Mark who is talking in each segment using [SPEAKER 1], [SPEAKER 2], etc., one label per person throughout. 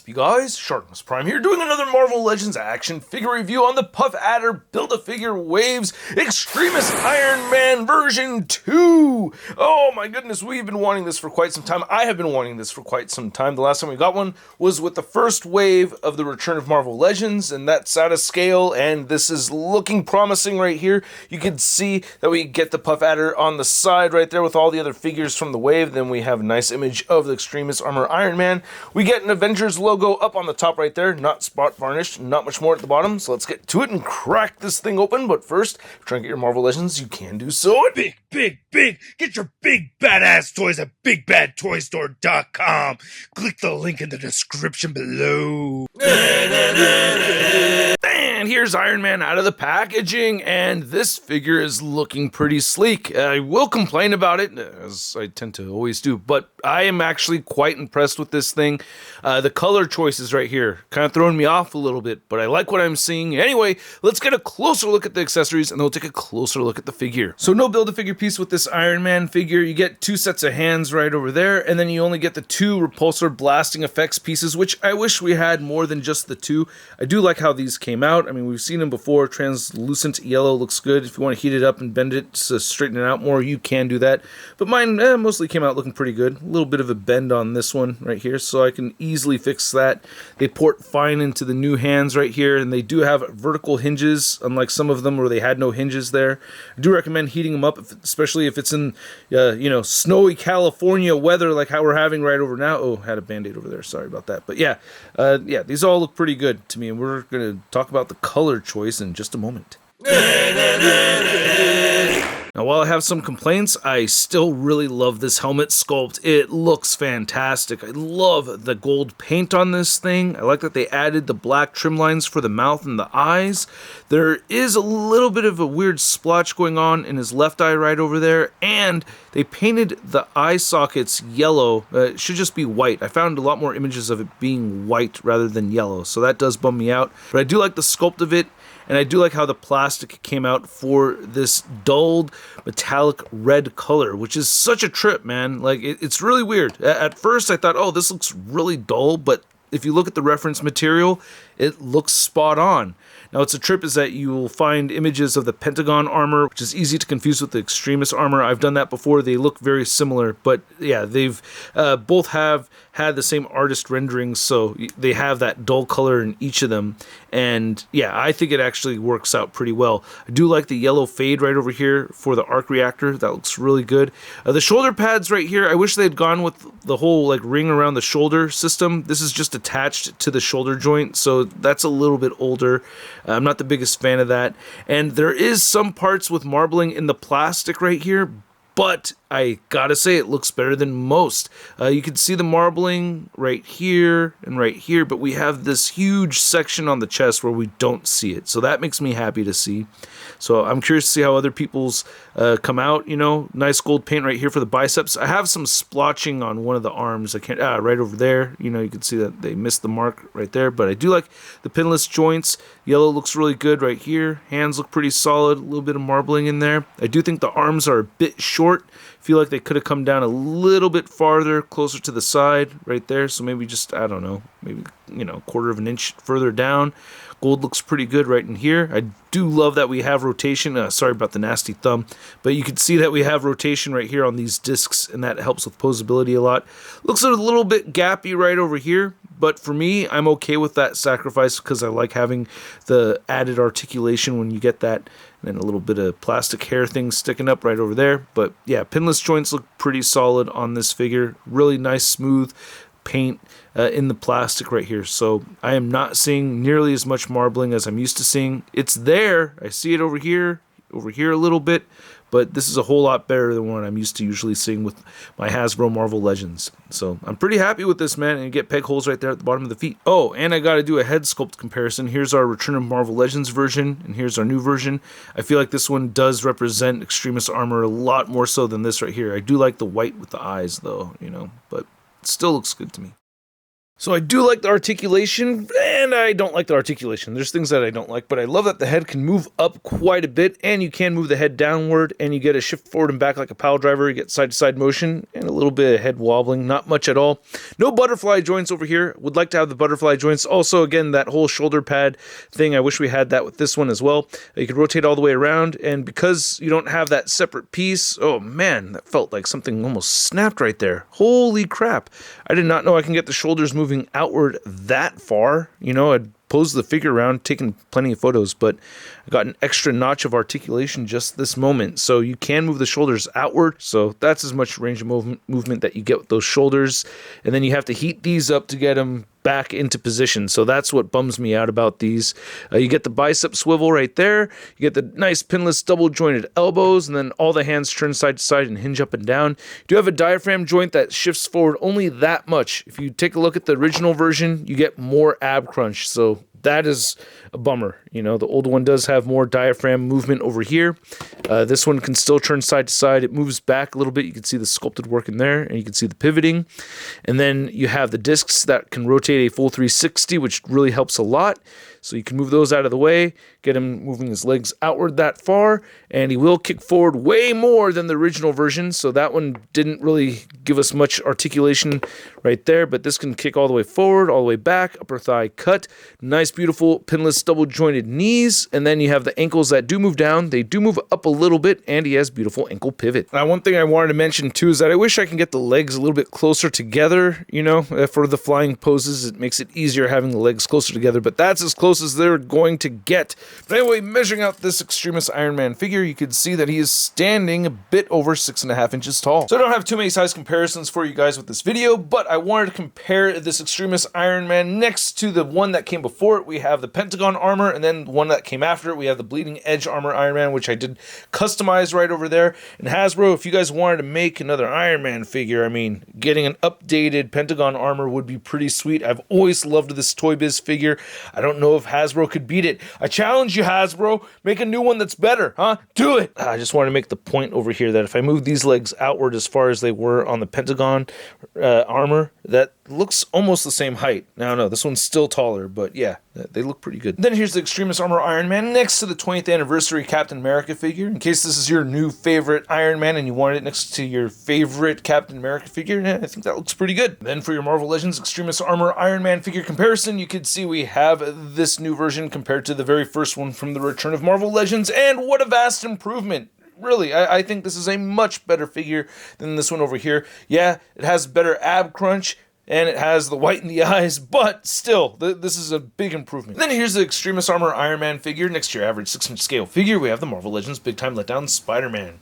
[SPEAKER 1] up, you guys? ShartimusPrime here, doing another Marvel Legends action figure review on the Puff Adder Build-A-Figure Waves Extremis Iron Man version 2. Oh my goodness, we've been wanting this for quite some time. I have been wanting this for quite some time. The last time we got one was with the first wave of the Return of Marvel Legends, and that's out of scale, and this is looking promising right here. You can see that we get the Puff Adder on the side right there with all the other figures from the wave. Then we have a nice image of the Extremis Armor Iron Man. We get an Avengers logo up on the top right there, not spot varnished, not much more at the bottom. So let's get to it and crack this thing open. But first, if you're trying to get your Marvel Legends, you can do so at
[SPEAKER 2] Big! Get your big badass toys at BigBadToyStore.com. Click the link in the description below.
[SPEAKER 1] And here's Iron Man out of the packaging, and this figure is looking pretty sleek. I will complain about it, as I tend to always do, but I am actually quite impressed with this thing. The color choices right here kind of throwing me off a little bit, but I like what I'm seeing. Anyway, let's get a closer look at the accessories, and then we'll take a closer look at the figure. So no Build-A-Figure piece with this Iron Man figure. You get two sets of hands right over there, and then you only get the two repulsor blasting effects pieces, which I wish we had more than just the two. I do like how these came out. I mean, we've seen them before. Translucent yellow looks good. If you want to heat it up and bend it to straighten it out more, you can do that. But mine mostly came out looking pretty good. A little bit of a bend on this one right here, so I can easily fix that. They port fine into the new hands right here, and they do have vertical hinges, unlike some of them where they had no hinges there. I do recommend heating them up, especially if it's in, snowy California weather like how we're having right over now. Oh, had a band-aid over there. Sorry about that. But yeah, these all look pretty good to me, and we're going to talk about the color choice in just a moment. Now, while I have some complaints, I still really love this helmet sculpt. It looks fantastic. I love the gold paint on this thing. I like that they added the black trim lines for the mouth and the eyes. There is a little bit of a weird splotch going on in his left eye right over there, and they painted the eye sockets yellow. It should just be white. I found a lot more images of it being white rather than yellow, so that does bum me out. But I do like the sculpt of it. And I do like how the plastic came out for this dulled metallic red color, which is such a trip, man. Like, it's really weird. At first, I thought, oh, this looks really dull, but if you look at the reference material, it looks spot on. Now, what's a trip is that you will find images of the Pentagon armor, which is easy to confuse with the Extremis armor. I've done that before. They look very similar, but yeah, they've both have had the same artist renderings, so they have that dull color in each of them. And yeah, I think it actually works out pretty well. I do like the yellow fade right over here for the arc reactor. That looks really good. The shoulder pads right here, I wish they had gone with the whole like ring around the shoulder system. This is just attached to the shoulder joint, so that's a little bit older. I'm not the biggest fan of that. And there is some parts with marbling in the plastic right here, but I gotta say it looks better than most. You can see the marbling right here and right here, but we have this huge section on the chest where we don't see it. So that makes me happy to see. So I'm curious to see how other people's come out. Nice gold paint right here for the biceps. I have some splotching on one of the arms. I can't, right over there. You can see that they missed the mark right there, but I do like the pinless joints. Yellow looks really good right here. Hands look pretty solid. A little bit of marbling in there. I do think the arms are a bit short. Feel like they could have come down a little bit farther, closer to the side right there. So maybe just, I don't know, maybe, quarter of an inch further down. Gold looks pretty good right in here. I do love that we have rotation. Sorry about the nasty thumb, but you can see that we have rotation right here on these discs, and that helps with posability a lot. Looks a little bit gappy right over here, but for me, I'm okay with that sacrifice because I like having the added articulation when you get that. And then a little bit of plastic hair thing sticking up right over there. But yeah, pinless joints look pretty solid on this figure. Really nice, smooth paint in the plastic right here. So I am not seeing nearly as much marbling as I'm used to seeing. It's there. I see it over here a little bit. But this is a whole lot better than what I'm used to usually seeing with my Hasbro Marvel Legends. So I'm pretty happy with this, man. And you get peg holes right there at the bottom of the feet. Oh, and I got to do a head sculpt comparison. Here's our Return of Marvel Legends version, and here's our new version. I feel like this one does represent Extremis armor a lot more so than this right here. I do like the white with the eyes, though, but it still looks good to me. So I do like the articulation, and I don't like the articulation. There's things that I don't like, but I love that the head can move up quite a bit, and you can move the head downward, and you get a shift forward and back like a pile driver. You get side-to-side motion, and a little bit of head wobbling, not much at all. No butterfly joints over here. Would like to have the butterfly joints. Also, again, that whole shoulder pad thing, I wish we had that with this one as well. You could rotate all the way around, and because you don't have that separate piece, oh man, that felt like something almost snapped right there. Holy crap. I did not know I can get the shoulders moving outward that far. You know, I'd posed the figure around, taken plenty of photos, but I got an extra notch of articulation just this moment. So you can move the shoulders outward. So that's as much range of movement that you get with those shoulders. And then you have to heat these up to get them back into position. So that's what bums me out about these. You get the bicep swivel right there. You get the nice pinless double jointed elbows, and then all the hands turn side to side and hinge up and down. You do have a diaphragm joint that shifts forward only that much. If you take a look at the original version, you get more ab crunch. So that is a bummer. You know, the old one does have more diaphragm movement over here. This one can still turn side to side. It moves back a little bit. You can see the sculpted work in there, and you can see the pivoting. And then you have the discs that can rotate a full 360, which really helps a lot. So you can move those out of the way, get him moving his legs outward that far, and he will kick forward way more than the original version. So that one didn't really give us much articulation right there, but this can kick all the way forward, all the way back, upper thigh cut, nice beautiful pinless double jointed knees, and then you have the ankles that do move down. They do move up a little bit, and he has beautiful ankle pivot. Now, one thing I wanted to mention too is that I wish I can get the legs a little bit closer together, you know, for the flying poses. It makes it easier having the legs closer together, but that's as close as they're going to get. But anyway, measuring out this Extremis Iron Man figure, you can see that he is standing a bit over 6.5 inches tall. So I don't have too many size comparisons for you guys with this video, but I wanted to compare this Extremis Iron Man next to the one that came before it. We have the Pentagon armor, and then the one that came after it, we have the Bleeding Edge armor Iron Man, which I did customize right over there. And Hasbro, if you guys wanted to make another Iron Man figure, I mean, getting an updated Pentagon armor would be pretty sweet. I've always loved this Toy Biz figure. I don't know if Hasbro could beat it. I challenge you, Hasbro. Make a new one that's better, huh? Do it! I just want to make the point over here that if I move these legs outward as far as they were on the Pentagon armor, that looks almost the same height. Now, no, this one's still taller, but yeah, they look pretty good. Then here's the Extremis Armor Iron Man next to the 20th anniversary Captain America figure. In case this is your new favorite Iron Man and you want it next to your favorite Captain America figure, I think that looks pretty good. Then for your Marvel Legends Extremis Armor Iron Man figure comparison, you can see we have this new version compared to the very first one from the Return of Marvel Legends, and what a vast improvement. Really, I think this is a much better figure than this one over here. Yeah, it has better ab crunch, and it has the white in the eyes, but still, this is a big improvement. Then here's the Extremis Armor Iron Man figure. Next to your average 6-inch scale figure, we have the Marvel Legends Big Time Letdown Spider-Man.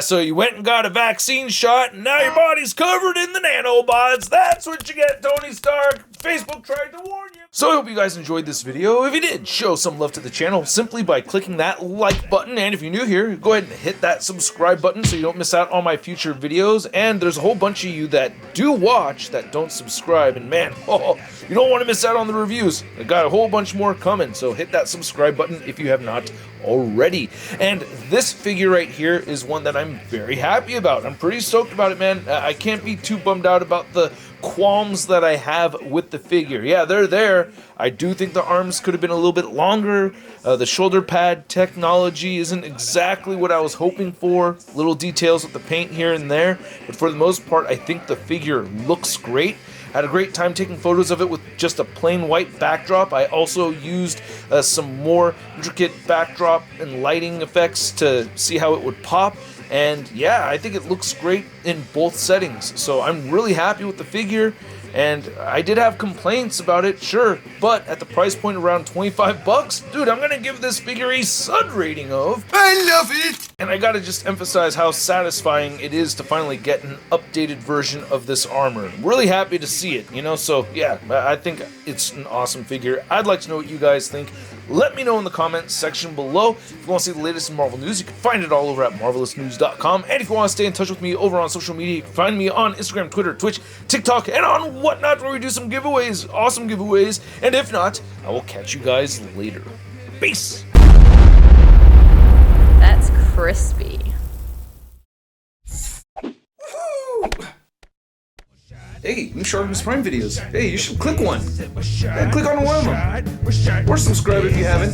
[SPEAKER 1] So you went and got a vaccine shot, and now your body's covered in the nanobots. That's what you get, Tony Stark. Facebook tried to warn you. So I hope you guys enjoyed this video. If you did, show some love to the channel simply by clicking that like button. And if you're new here, go ahead and hit that subscribe button so you don't miss out on my future videos. And there's a whole bunch of you that do watch that don't subscribe. And man, you don't want to miss out on the reviews. I got a whole bunch more coming. So hit that subscribe button if you have not already. And this figure right here is one that I'm very happy about. I'm pretty stoked about it, man. I can't be too bummed out about the qualms that I have with the figure. Yeah, they're there. I do think the arms could have been a little bit longer. The shoulder pad technology isn't exactly what I was hoping for. Little details with the paint here and there. But for the most part, I think the figure looks great. Had a great time taking photos of it with just a plain white backdrop. I also used some more intricate backdrop and lighting effects to see how it would pop. And yeah, I think it looks great in both settings. So I'm really happy with the figure. And I did have complaints about it, sure, but at the price point around 25 bucks, dude, I'm gonna give this figure a Sud rating of I love it! And I gotta just emphasize how satisfying it is to finally get an updated version of this armor. I'm really happy to see it, you know, so yeah, I think it's an awesome figure. I'd like to know what you guys think. Let me know in the comments section below. If you want to see the latest in Marvel news, you can find it all over at marvelousnews.com. And if you want to stay in touch with me over on social media, you can find me on Instagram, Twitter, Twitch, TikTok, and on Whatnot, where we do some giveaways, awesome giveaways. And if not, I will catch you guys later. Peace!
[SPEAKER 3] That's crispy.
[SPEAKER 1] Hey hey, new Shartimus Prime videos. Hey, you should click one. Yeah, click on one of them. Or subscribe if you haven't.